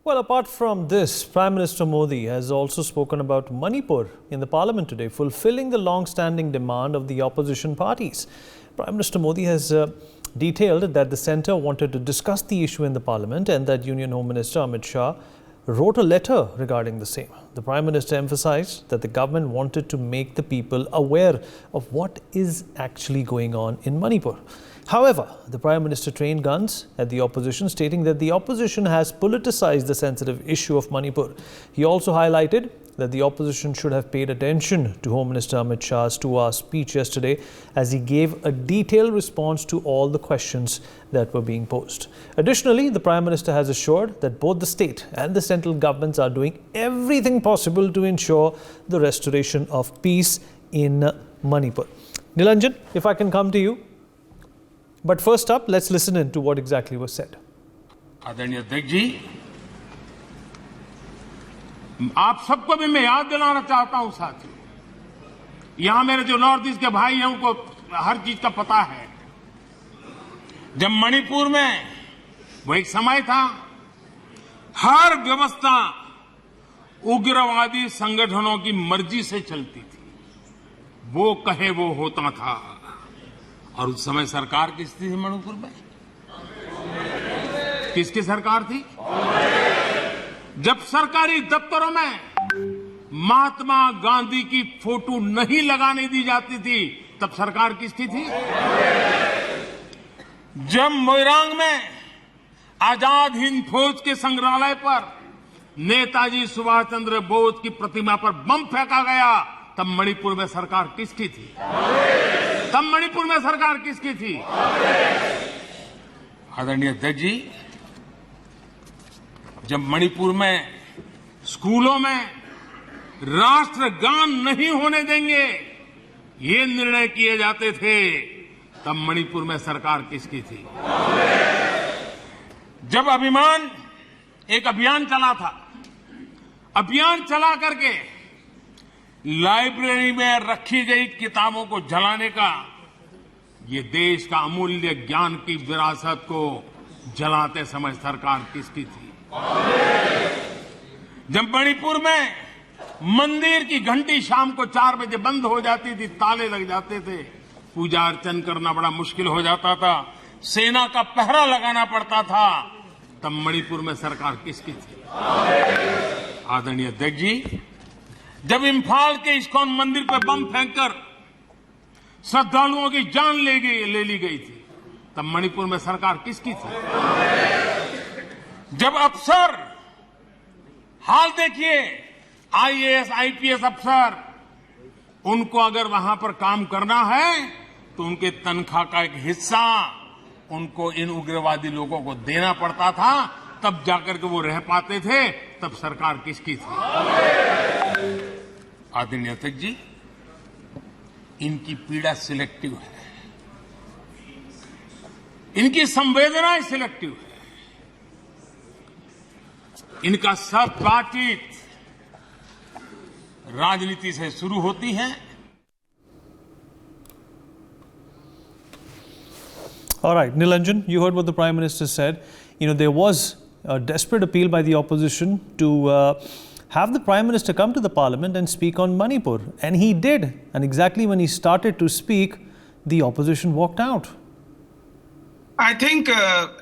Well, apart from this, Prime Minister Modi has also spoken about Manipur in the parliament today, fulfilling the long-standing demand of the opposition parties. Prime Minister Modi has detailed that the centre wanted to discuss the issue in the parliament and that Union Home Minister Amit Shah wrote a letter regarding the same. The Prime Minister emphasised that the government wanted to make the people aware of what is actually going on in Manipur. However, the Prime Minister trained guns at the opposition, stating that the opposition has politicised the sensitive issue of Manipur. He also highlighted that the opposition should have paid attention to Home Minister Amit Shah's 2-hour speech yesterday, as he gave a detailed response to all the questions that were being posed. Additionally, the Prime Minister has assured that both the state and the central governments are doing everything possible to ensure the restoration of peace in Manipur. Nilanjan, if I can come to you. But first up, let's listen in to what exactly was said. आदरणीय अध्यक्ष जी, आप सबको भी मैं याद दिलाना चाहता हूं साथियों, यहां मेरे जो नॉर्थ ईस्ट के भाई हैं उनको हर चीज का पता है। जब मणिपुर में वो एक समय था, हर व्यवस्था उग्रवादी संगठनों की मर्जी से चलती थी, वो कहे वो होता था। और उस समय सरकार किसकी थी मणिपुर में? किसकी सरकार थी? जब सरकारी दफ्तरों में महात्मा गांधी की फोटो नहीं लगाने दी जाती थी, तब सरकार किसकी थी? जब मोइरांग में आजाद हिंद फौज के संग्रहालय पर नेताजी सुभाष चंद्र बोस की प्रतिमा पर बम फेंका गया, तब मणिपुर में सरकार किसकी थी? तब मणिपुर में सरकार किसकी थी? आदरणीय अध्यक्ष जी, जब मणिपुर में स्कूलों में राष्ट्रगान नहीं होने देंगे, ये निर्णय किए जाते थे, तब मणिपुर में सरकार किसकी थी? जब एक अभियान चला था, अभियान चला करके लाइब्रेरी में रखी गई किताबों को जलाने का, ये देश का अमूल्य ज्ञान की विरासत को जलाते समय सरकार किसकी थी? जब मणिपुर में मंदिर की घंटी शाम को 4 बजे बंद हो जाती थी, ताले लग जाते थे, पूजा अर्चन करना बड़ा मुश्किल हो जाता था, सेना का पहरा लगाना पड़ता था, तब मणिपुर में सरकार किसकी थी? आदरणीय अध्यक्ष जी, जब इम्फाल के इस्कॉन मंदिर पर बम फेंककर श्रद्धालुओं की जान ले ली गई थी, तब मणिपुर में सरकार किसकी थी? जब अफसर, हाल देखिए, आईएएस आईपीएस अफसर, उनको अगर वहां पर काम करना है तो उनके तनख्वाह का एक हिस्सा उनको इन उग्रवादी लोगों को देना पड़ता था, तब जाकर के वो रह पाते थे, तब सरकार किसकी थी? आदरणीय अध्यक्ष जी, इनकी पीड़ा सिलेक्टिव है, इनकी संवेदनाएं सिलेक्टिव है, इनका सब बातचीत राजनीति से शुरू होती है। All right, Nilanjan, you heard what the Prime Minister said. There was a desperate appeal by the opposition to have the Prime Minister come to the Parliament and speak on Manipur. And he did. And exactly when he started to speak, the opposition walked out. I think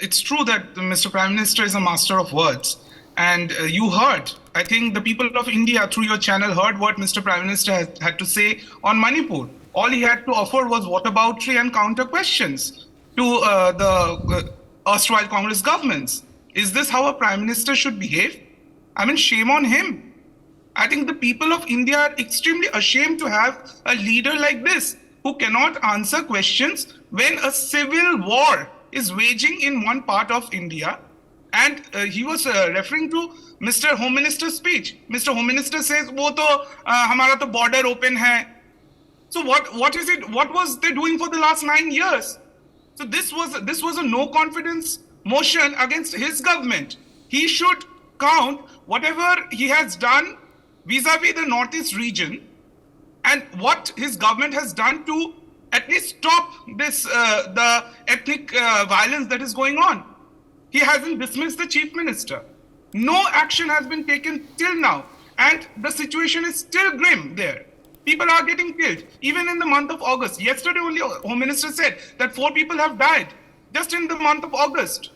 it's true that Mr. Prime Minister is a master of words. And you heard, I think the people of India through your channel heard what Mr. Prime Minister had to say on Manipur. All he had to offer was whataboutery and counter questions to the erstwhile Congress governments. Is this how a Prime Minister should behave? I mean, shame on him. I think the people of India are extremely ashamed to have a leader like this who cannot answer questions when a civil war is waging in one part of India. And he was referring to Mr. Home Minister's speech. Mr. Home Minister says, "वो तो हमारा तो border open है." So what is it? What was they doing for the last 9 years? So this was a no confidence motion against his government. He should count whatever he has done vis-a-vis the Northeast region and what his government has done to at least stop this the ethnic violence that is going on. He hasn't dismissed the chief minister. No action has been taken till now. And the situation is still grim there. People are getting killed. Even in the month of August. Yesterday only, Home Minister said that 4 people have died just in the month of August.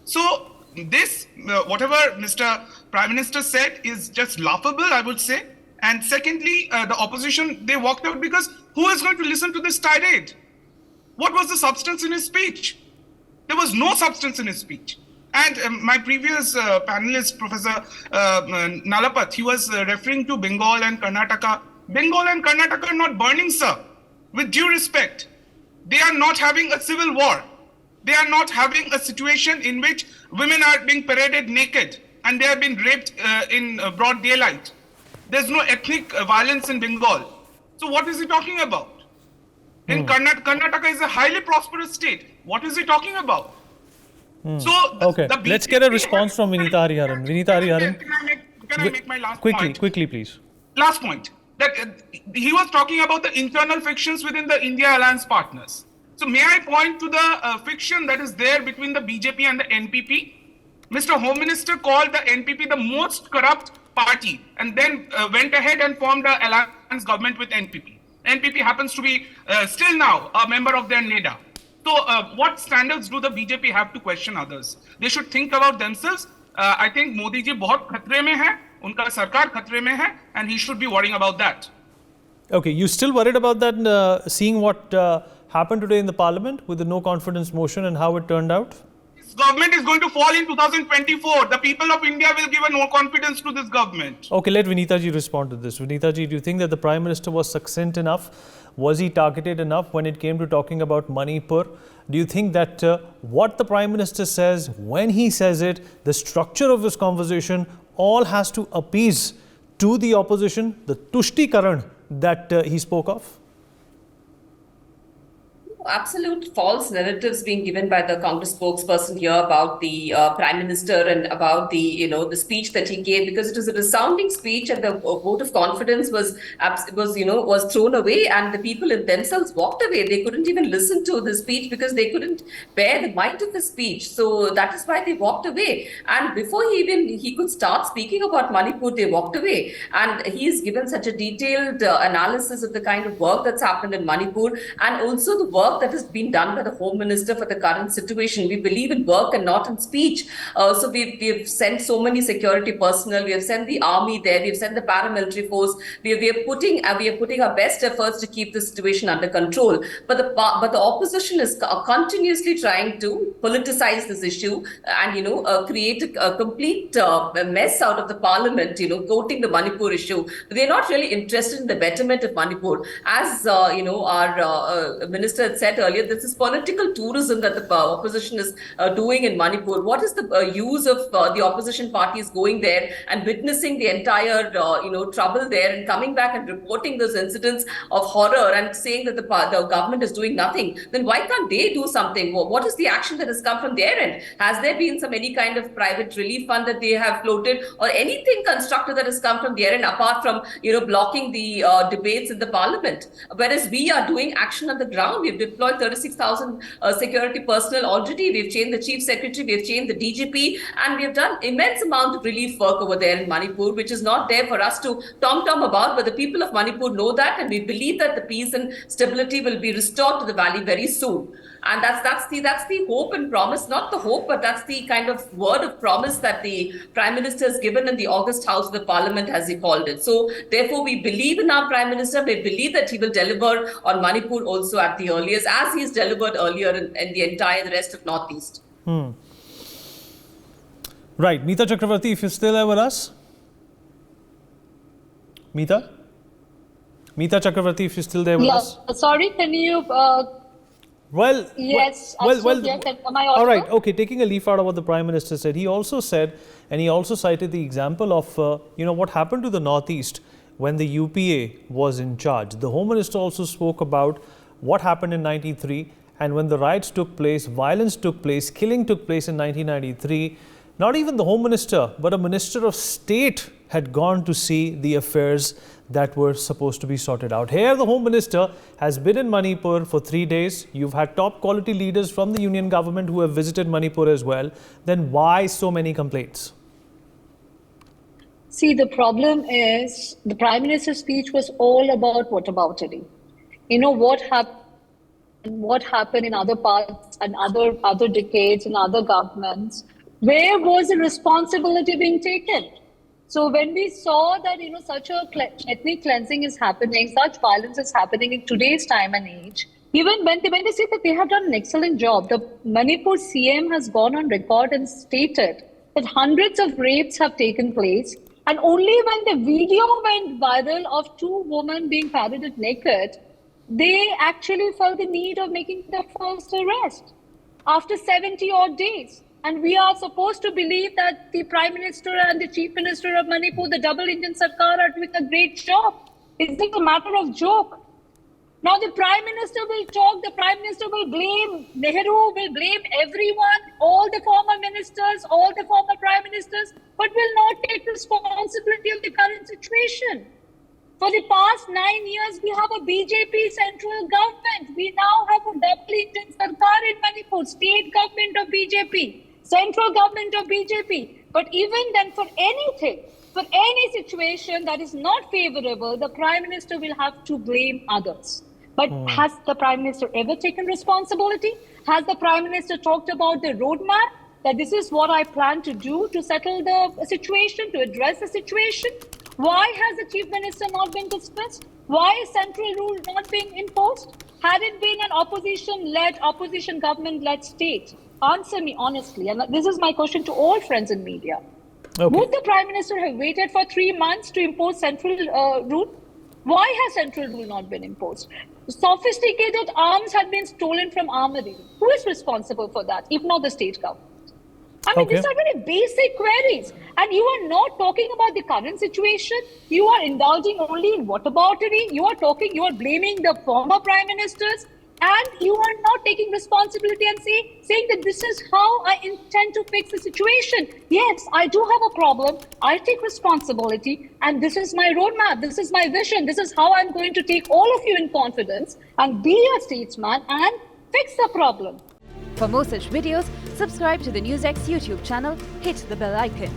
So this, whatever Mr. Prime Minister said is just laughable, I would say. And secondly, the opposition, they walked out because who is going to listen to this tirade? What was the substance in his speech? There was no substance in his speech. And my previous panelist, Professor Nalapat, he was referring to Bengal and Karnataka. Bengal and Karnataka are not burning, sir. With due respect, they are not having a civil war. They are not having a situation in which women are being paraded naked and they have been raped in broad daylight. There's no ethnic violence in Bengal. So what is he talking about? In Karnataka is a highly prosperous state. What is he talking about? So okay, let's get a response from Vinita Hariharan. Vinita Hariharan, can I make my last point? Quickly, please. Last point. That he was talking about the internal frictions within the India alliance partners. So may I point to the friction that is there between the BJP and the NPP? Mr. Home Minister called the NPP the most corrupt party and then went ahead and formed the alliance government with NPP. NPP happens to be still now a member of their Neta. So what standards do the BJP have to question others? They should think about themselves. I think Modi ji बहुत खतरे में है, उनका सरकार खतरे में है, and he should be worrying about that. Okay, you still worried about that, seeing what happened today in the parliament with the no confidence motion and how it turned out? This government is going to fall in 2024. The people of India will give a no confidence to this government. Okay, let Vinita ji respond to this. Vinita ji, do you think that the Prime Minister was succinct enough? Was he targeted enough when it came to talking about Manipur? Do you think that what the Prime Minister says, when he says it, the structure of his conversation, all has to appease to the opposition, the Tushti Karan that he spoke of? Absolute false narratives being given by the Congress spokesperson here about the Prime Minister and about the the speech that he gave, because it was a resounding speech and the vote of confidence was thrown away and the people in themselves walked away. They couldn't even listen to the speech because they couldn't bear the might of the speech. So that is why they walked away. And before he could start speaking about Manipur, they walked away. And he's given such a detailed analysis of the kind of work that's happened in Manipur and also the work that has been done by the Home Minister for the current situation. We believe in work and not in speech. So we've sent so many security personnel. We have sent the army there. We have sent the paramilitary force. We are putting our best efforts to keep the situation under control. But the opposition is continuously trying to politicize this issue and create a complete mess out of the parliament. Quoting the Manipur issue. They're not really interested in the betterment of Manipur. As our minister had said earlier, this is political tourism that the opposition is doing in Manipur. What is the use of the opposition parties going there and witnessing the entire trouble there and coming back and reporting those incidents of horror and saying that the government is doing nothing? Then why can't they do something? What is the action that has come from their end? Has there been any kind of private relief fund that they have floated or anything constructive that has come from their end apart from blocking the debates in the parliament? Whereas we are doing action on the ground. We've deployed 36,000 security personnel already. We've changed the chief secretary, we've changed the DGP, and we've done immense amount of relief work over there in Manipur, which is not there for us to tom-tom about, but the people of Manipur know that, and we believe that the peace and stability will be restored to the valley very soon. And that's the hope and promise, not the hope, but that's the kind of word of promise that the Prime Minister has given in the August House of the Parliament, as he called it. So therefore, we believe in our Prime Minister. We believe that he will deliver on Manipur also at the earliest, as he's delivered earlier in the rest of Northeast. Right. Meeta Chakravarti, if you're still there with us. Meeta Chakravarti, if you're still there with us. Sorry, can you... Well, yes, am I all right. Okay, taking a leaf out of what the Prime Minister said, he also said, and he also cited the example of, what happened to the Northeast when the UPA was in charge. The Home Minister also spoke about what happened in 93, and when the riots took place, violence took place, killing took place in 1993. Not even the Home Minister, but a Minister of State had gone to see the affairs that were supposed to be sorted out. Here, the Home Minister has been in Manipur for 3 days. You've had top quality leaders from the union government who have visited Manipur as well. Then why so many complaints? See, the problem is the Prime Minister's speech was all about whataboutery. You know what happened in other parts and other decades and other governments. Where was the responsibility being taken? So when we saw that such a ethnic cleansing is happening, such violence is happening in today's time and age, even when they say that they have done an excellent job, the Manipur CM has gone on record and stated that hundreds of rapes have taken place, and only when the video went viral of two women being paraded naked, they actually felt the need of making the first arrest after 70 odd days. And we are supposed to believe that the Prime Minister and the Chief Minister of Manipur, the double Indian Sarkar, are doing a great job. Is it a matter of joke? Now the Prime Minister will talk, the Prime Minister will blame Nehru, will blame everyone, all the former ministers, all the former Prime Ministers, but will not take responsibility of the current situation. For the past 9 years, we have a BJP central government. We now have a double Indian Sarkar in Manipur, state government of BJP, central government of BJP. But even then, for anything, for any situation that is not favorable, the Prime Minister will have to blame others. But has the Prime Minister ever taken responsibility? Has the Prime Minister talked about the roadmap, that this is what I plan to do to settle the situation, to address the situation? Why has the Chief Minister not been dismissed? Why is central rule not being imposed? Had it been an opposition government-led state? Answer me honestly, and this is my question to all friends in media. Okay. Would the Prime Minister have waited for 3 months to impose central rule? Why has central rule not been imposed? Sophisticated arms had been stolen from armory. Who is responsible for that, if not the state government? I mean, these are very basic queries. And you are not talking about the current situation. You are indulging only in whataboutery. You are blaming the former prime ministers. And you are not taking responsibility and saying that this is how I intend to fix the situation. Yes, I do have a problem. I take responsibility. And this is my roadmap. This is my vision. This is how I'm going to take all of you in confidence and be a statesman and fix the problem. For more such videos, subscribe to the NewsX YouTube channel, hit the bell icon.